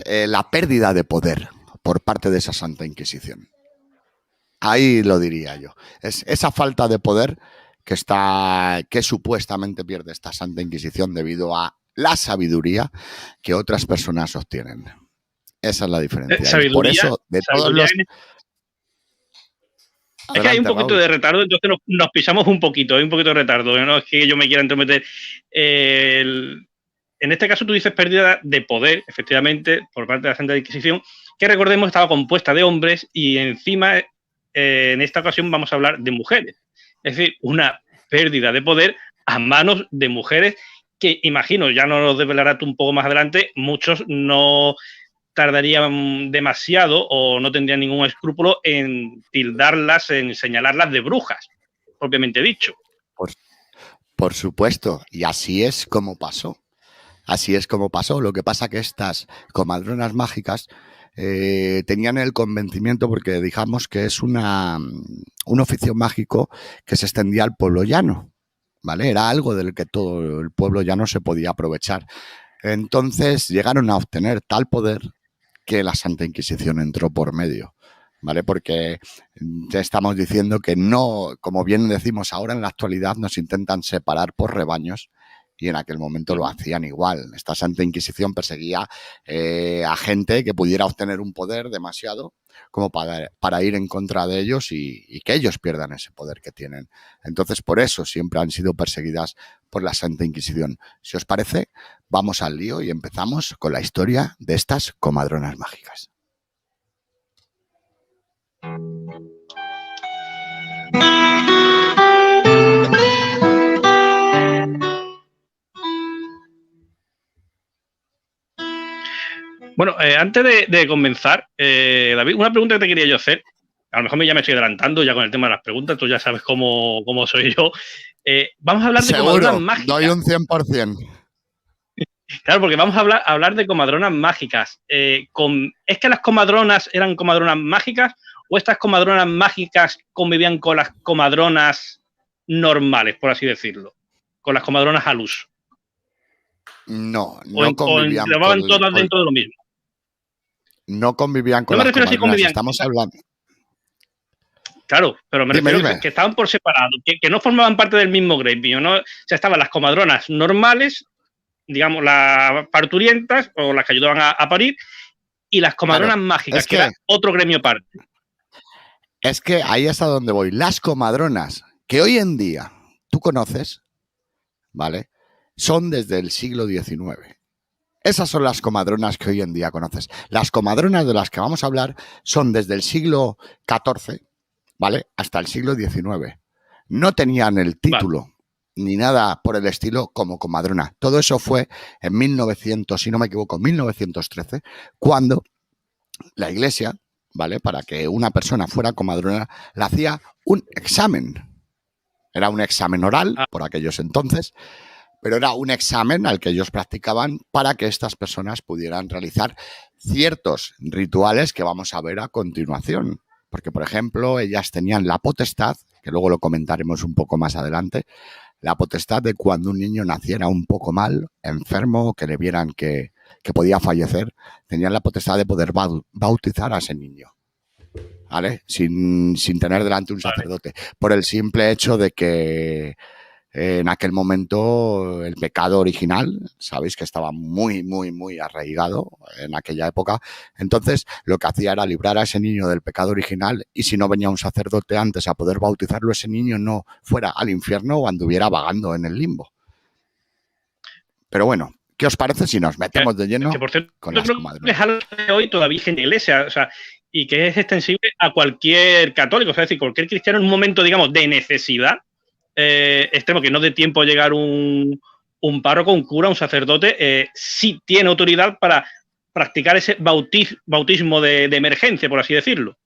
es la pérdida de poder por parte de esa Santa Inquisición. Ahí lo diría yo. Es esa falta de poder que supuestamente pierde esta Santa Inquisición debido a la sabiduría que otras personas obtienen. Esa es la diferencia. Y por eso, de todos los... Es que hay un poquito de retardo, entonces nos pisamos un poquito, hay un poquito de retardo, no es que yo me quiera entrometer. En este caso tú dices pérdida de poder, efectivamente, por parte de la Santa Inquisición, que recordemos estaba compuesta de hombres y encima, en esta ocasión vamos a hablar de mujeres. Es decir, una pérdida de poder a manos de mujeres que, imagino, ya nos lo desvelarás tú un poco más adelante, muchos no tardarían demasiado o no tendrían ningún escrúpulo en tildarlas, en señalarlas de brujas, propiamente dicho. Por supuesto, y así es como pasó. Así es como pasó. Lo que pasa que estas comadronas mágicas tenían el convencimiento, porque digamos que es un oficio mágico que se extendía al pueblo llano, ¿vale? Era algo del que todo el pueblo llano se podía aprovechar. Entonces llegaron a obtener tal poder que la Santa Inquisición entró por medio, ¿vale? Porque ya estamos diciendo que no, como bien decimos ahora, en la actualidad nos intentan separar por rebaños, y en aquel momento lo hacían igual. Esta Santa Inquisición perseguía a gente que pudiera obtener un poder demasiado como para ir en contra de ellos y que ellos pierdan ese poder que tienen. Entonces, por eso siempre han sido perseguidas por la Santa Inquisición. Si os parece, vamos al lío y empezamos con la historia de estas comadronas mágicas. Bueno, antes de comenzar, David, una pregunta que te quería yo hacer. A lo mejor ya me estoy adelantando ya con el tema de las preguntas, tú ya sabes cómo soy yo. Vamos a hablar de comadronas mágicas. Doy un 100%. Claro, porque vamos a hablar de comadronas mágicas. ¿Es que las comadronas eran comadronas mágicas o estas comadronas mágicas convivían con las comadronas normales, por así decirlo? Con las comadronas al uso. No convivían. O llevaban todas dentro de lo mismo. No convivían con las comadronas. Convivían. Estamos hablando. Claro, pero me refiero que estaban por separado, que no formaban parte del mismo gremio, ¿no? O sea, estaban las comadronas normales, digamos, las parturientas o las que ayudaban a parir, y las comadronas mágicas, que era otro gremio aparte. Es que ahí es a donde voy. Las comadronas que hoy en día tú conoces, ¿vale? Son desde el siglo XIX. Esas son las comadronas que hoy en día conoces. Las comadronas de las que vamos a hablar son desde el siglo XIV, ¿vale? Hasta el siglo XIX. No tenían el título ni nada por el estilo como comadrona. Todo eso fue en 1900, si no me equivoco, 1913, cuando la Iglesia, ¿vale? Para que una persona fuera comadrona, le hacía un examen. Era un examen oral por aquellos entonces, pero era un examen al que ellos practicaban para que estas personas pudieran realizar ciertos rituales que vamos a ver a continuación. Porque, por ejemplo, ellas tenían la potestad, que luego lo comentaremos un poco más adelante, la potestad de cuando un niño naciera un poco mal, enfermo, que le vieran que podía fallecer, tenían la potestad de poder bautizar a ese niño, ¿vale? Sin tener delante un sacerdote, por el simple hecho de que en aquel momento el pecado original, sabéis que estaba muy, muy, muy arraigado en aquella época. Entonces lo que hacía era librar a ese niño del pecado original, y si no venía un sacerdote antes a poder bautizarlo, ese niño no fuera al infierno o anduviera vagando en el limbo. Pero bueno, ¿qué os parece si nos metemos de lleno con las comadronas? Es algo que hoy todavía en la Iglesia, o sea, y que es extensible a cualquier católico, o sea, es decir, cualquier cristiano en un momento, digamos, de necesidad extremo, que no dé tiempo a llegar un párroco, un cura, un sacerdote, sí tiene autoridad para practicar ese bautismo de emergencia, por así decirlo.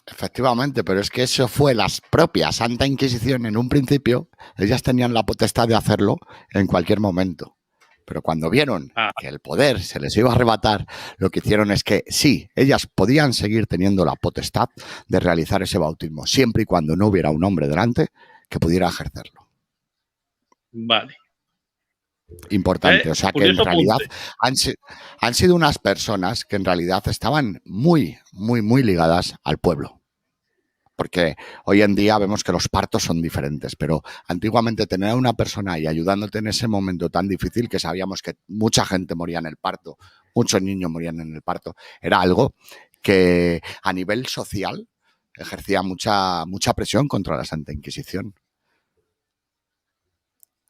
Efectivamente, pero es que eso fue la propia Santa Inquisición en un principio. Ellas tenían la potestad de hacerlo en cualquier momento. Pero cuando vieron que el poder se les iba a arrebatar, lo que hicieron es que sí, ellas podían seguir teniendo la potestad de realizar ese bautismo, siempre y cuando no hubiera un hombre delante que pudiera ejercerlo. Vale. importante. O sea que en Curioso realidad punto. han sido unas personas que en realidad estaban muy, muy, muy ligadas al pueblo. Porque hoy en día vemos que los partos son diferentes, pero antiguamente tener a una persona ahí ayudándote en ese momento tan difícil, que sabíamos que mucha gente moría en el parto, muchos niños morían en el parto, era algo que a nivel social ejercía mucha presión contra la Santa Inquisición.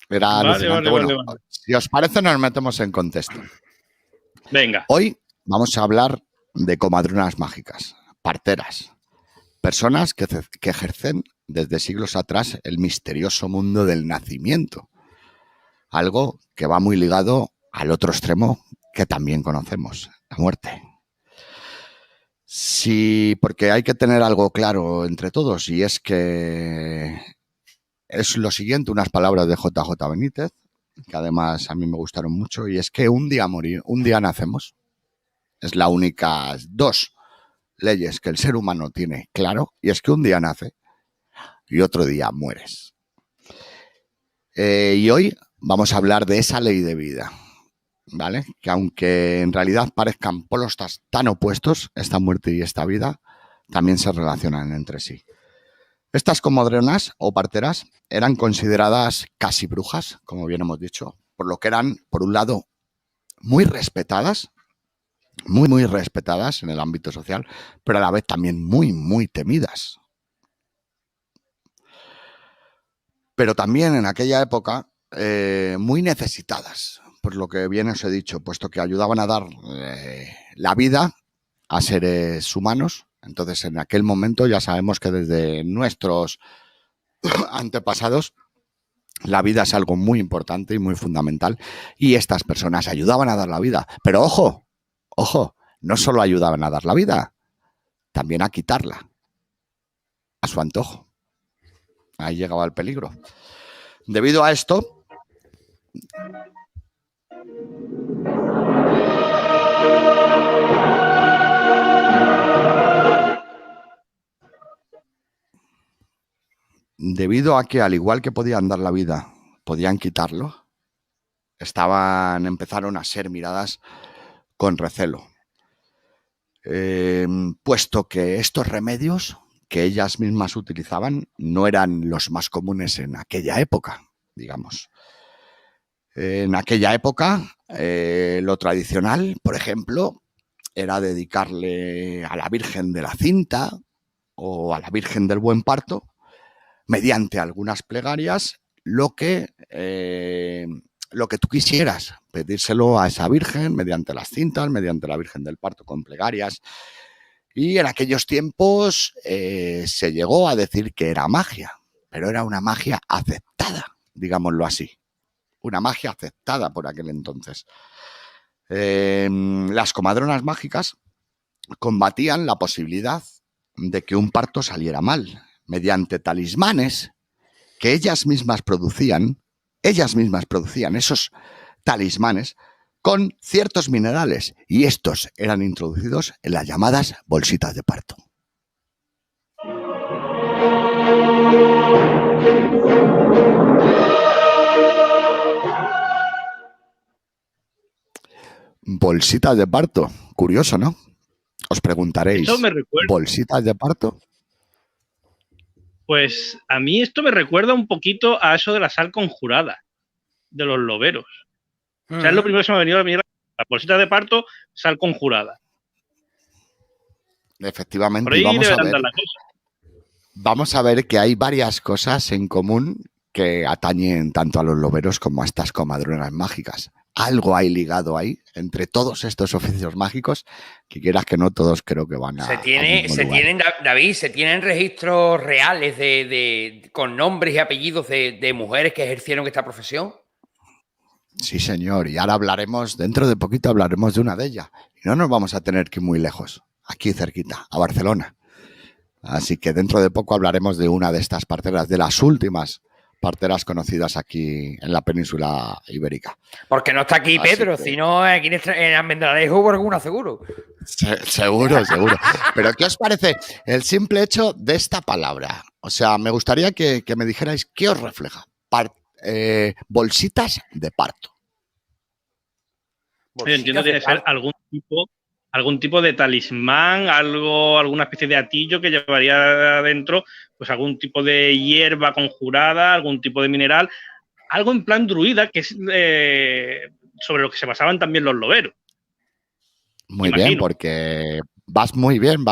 Era alucinante. Bueno, Vale. si os parece, nos metemos en contexto. Venga. Hoy vamos a hablar de comadronas mágicas, parteras, personas que ejercen desde siglos atrás el misterioso mundo del nacimiento. Algo que va muy ligado al otro extremo que también conocemos, la muerte. Sí, porque hay que tener algo claro entre todos, y es que es lo siguiente, unas palabras de JJ Benítez, que además a mí me gustaron mucho, y es que un día nacemos. Es la única dos leyes que el ser humano tiene claro, y es que un día nace y otro día mueres. Y hoy vamos a hablar de esa ley de vida, ¿vale? Que aunque en realidad parezcan polos tan opuestos, esta muerte y esta vida, también se relacionan entre sí. Estas comadronas o parteras eran consideradas casi brujas, como bien hemos dicho, por lo que eran, por un lado, muy respetadas, muy, muy respetadas en el ámbito social, pero a la vez también muy, muy temidas. Pero también en aquella época muy necesitadas, por lo que bien os he dicho, puesto que ayudaban a dar la vida a seres humanos. Entonces, en aquel momento ya sabemos que desde nuestros antepasados la vida es algo muy importante y muy fundamental, y estas personas ayudaban a dar la vida. Pero ojo, no solo ayudaban a dar la vida, también a quitarla a su antojo. Ahí llegaba el peligro. Debido a esto, debido a que, al igual que podían dar la vida, podían quitarlo, empezaron a ser miradas con recelo. Puesto que estos remedios que ellas mismas utilizaban no eran los más comunes en aquella época, digamos. En aquella época, lo tradicional, por ejemplo, era dedicarle a la Virgen de la Cinta o a la Virgen del Buen Parto, mediante algunas plegarias, lo que tú quisieras, pedírselo a esa Virgen mediante las cintas, mediante la Virgen del Parto con plegarias. Y en aquellos tiempos se llegó a decir que era magia, pero era una magia aceptada, digámoslo así. Una magia aceptada por aquel entonces. Las comadronas mágicas combatían la posibilidad de que un parto saliera mal mediante talismanes que ellas mismas producían esos talismanes con ciertos minerales, y estos eran introducidos en las llamadas bolsitas de parto. Bolsitas de parto, curioso, ¿no? Os preguntaréis, Eso me recuerda. ¿bolsitas de parto? Pues a mí esto me recuerda un poquito a eso de la sal conjurada, de los loberos. O sea, es lo primero que se me ha venido a la bolsita de parto, sal conjurada. Efectivamente. Por ahí debe andar la cosa. Vamos a ver que hay varias cosas en común que atañen tanto a los loberos como a estas comadronas mágicas. Algo hay ligado ahí entre todos estos oficios mágicos, que quieras que no, todos creo que van a... David, se tienen registros reales con nombres y apellidos de mujeres que ejercieron esta profesión. Sí, señor, y ahora dentro de poquito hablaremos de una de ellas. Y no nos vamos a tener que ir muy lejos, aquí cerquita, a Barcelona. Así que dentro de poco hablaremos de una de estas parteras, de las últimas parteras conocidas aquí en la península ibérica. Porque no está aquí Pedro, si no aquí en Almendralejo por alguna seguro. Seguro. Pero ¿qué os parece el simple hecho de esta palabra? O sea, me gustaría que me dijerais qué os refleja. Bolsitas de parto. Yo entiendo que debe ser algún tipo de talismán, alguna especie de atillo que llevaría adentro, pues algún tipo de hierba conjurada, algún tipo de mineral, algo en plan druida, que es sobre lo que se basaban también los loberos. Muy bien, porque vas muy bien,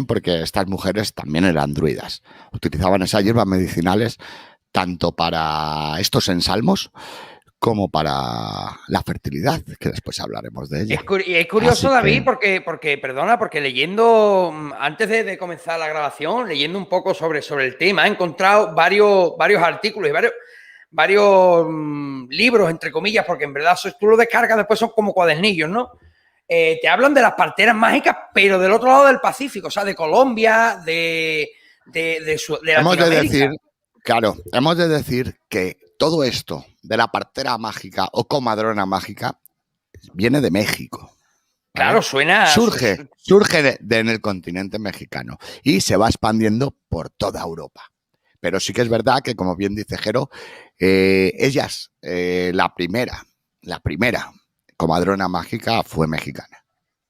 porque estas mujeres también eran druidas. Utilizaban esas hierbas medicinales tanto para estos ensalmos como para la fertilidad, que después hablaremos de ella. Es curioso, David, porque leyendo, antes de comenzar la grabación, leyendo un poco sobre el tema, he encontrado varios artículos y varios libros, entre comillas, porque en verdad tú lo descargas, después son como cuadernillos, ¿no? Te hablan de las parteras mágicas, pero del otro lado del Pacífico, o sea, de Colombia, de Latinoamérica. Hemos de decir que todo esto de la partera mágica o comadrona mágica viene de México. ¿Vale? Claro, suena... Surge en el continente mexicano y se va expandiendo por toda Europa. Pero sí que es verdad que, como bien dice Jero, ellas, la primera comadrona mágica fue mexicana.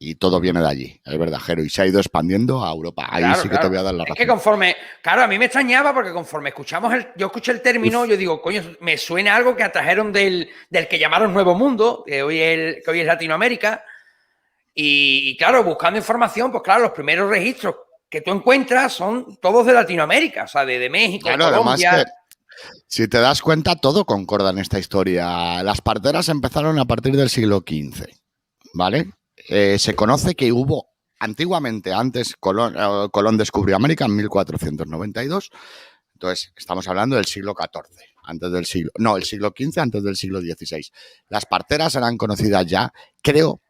Y todo viene de allí, es verdad, Jero, y se ha ido expandiendo a Europa. Ahí claro, sí que te voy a dar la razón. Es que conforme, claro, a mí me extrañaba porque conforme yo escuché el término, yo digo, coño, me suena algo que atrajeron del que llamaron Nuevo Mundo, que hoy es Latinoamérica. Y claro, buscando información, pues claro, los primeros registros que tú encuentras son todos de Latinoamérica, o sea, de México, claro, Colombia. Además que, si te das cuenta, todo concorda en esta historia. Las parteras empezaron a partir del siglo XV, ¿vale? Se conoce que hubo antiguamente, antes Colón descubrió América en 1492, entonces estamos hablando del siglo XIV, el siglo XV antes del siglo XVI. Las parteras eran conocidas ya, creo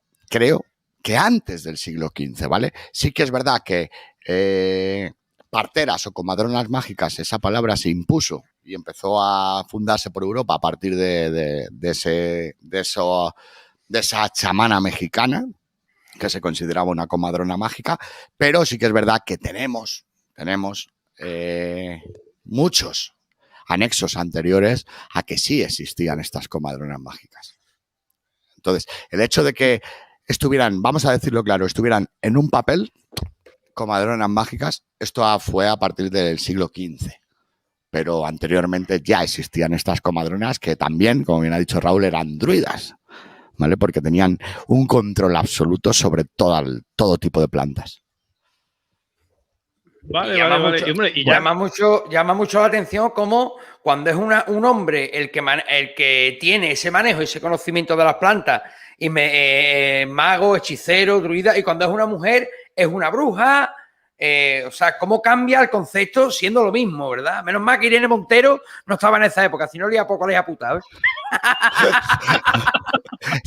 que antes del siglo XV, ¿vale? Sí que es verdad que parteras o comadronas mágicas, esa palabra se impuso y empezó a fundarse por Europa a partir de esa chamana mexicana, que se consideraba una comadrona mágica, pero sí que es verdad que tenemos muchos anexos anteriores a que sí existían estas comadronas mágicas. Entonces, el hecho de que estuvieran, vamos a decirlo claro, estuvieran en un papel, comadronas mágicas, esto fue a partir del siglo XV. Pero anteriormente ya existían estas comadronas que también, como bien ha dicho Raúl, eran druidas, ¿vale? Porque tenían un control absoluto sobre todo tipo de plantas. Vale. Llama mucho la atención como cuando es un hombre el que tiene ese manejo, ese conocimiento de las plantas, y mago, hechicero, druida, y cuando es una mujer es una bruja. O sea, cómo cambia el concepto siendo lo mismo, ¿verdad? Menos mal que Irene Montero no estaba en esa época, si no le iba poco, le iba puta, ¿ves?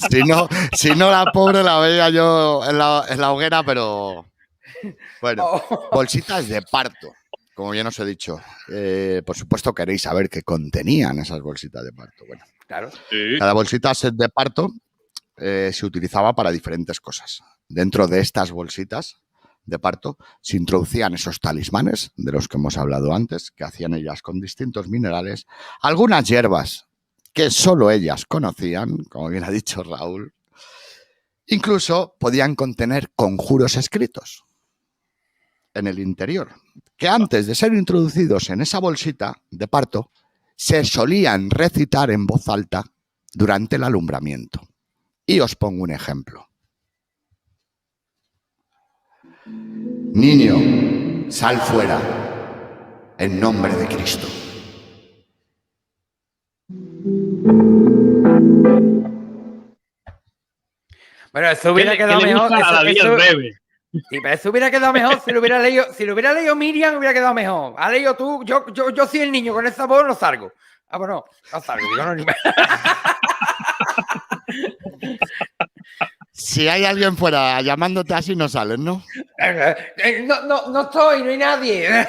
si no, la pobre la veía yo en la hoguera, pero bueno, bolsitas de parto, como bien os he dicho. Por supuesto queréis saber qué contenían esas bolsitas de parto. Bueno, claro. Sí. Cada bolsita de parto se utilizaba para diferentes cosas. Dentro de estas bolsitas de parto se introducían esos talismanes de los que hemos hablado antes, que hacían ellas con distintos minerales, algunas hierbas que solo ellas conocían, como bien ha dicho Raúl. Incluso podían contener conjuros escritos en el interior, que antes de ser introducidos en esa bolsita de parto, se solían recitar en voz alta durante el alumbramiento. Y os pongo un ejemplo. Niño, sal fuera, en nombre de Cristo. Bueno, eso hubiera quedado mejor. Sí, pero eso hubiera quedado mejor si lo hubiera leído Miriam, hubiera quedado mejor. ¿Has leído tú? Yo soy el niño, con esa voz no salgo. Ah, pues no salgo. Digo, no, ni me... Si hay alguien fuera llamándote así, no sales, ¿no? No estoy, no hay nadie.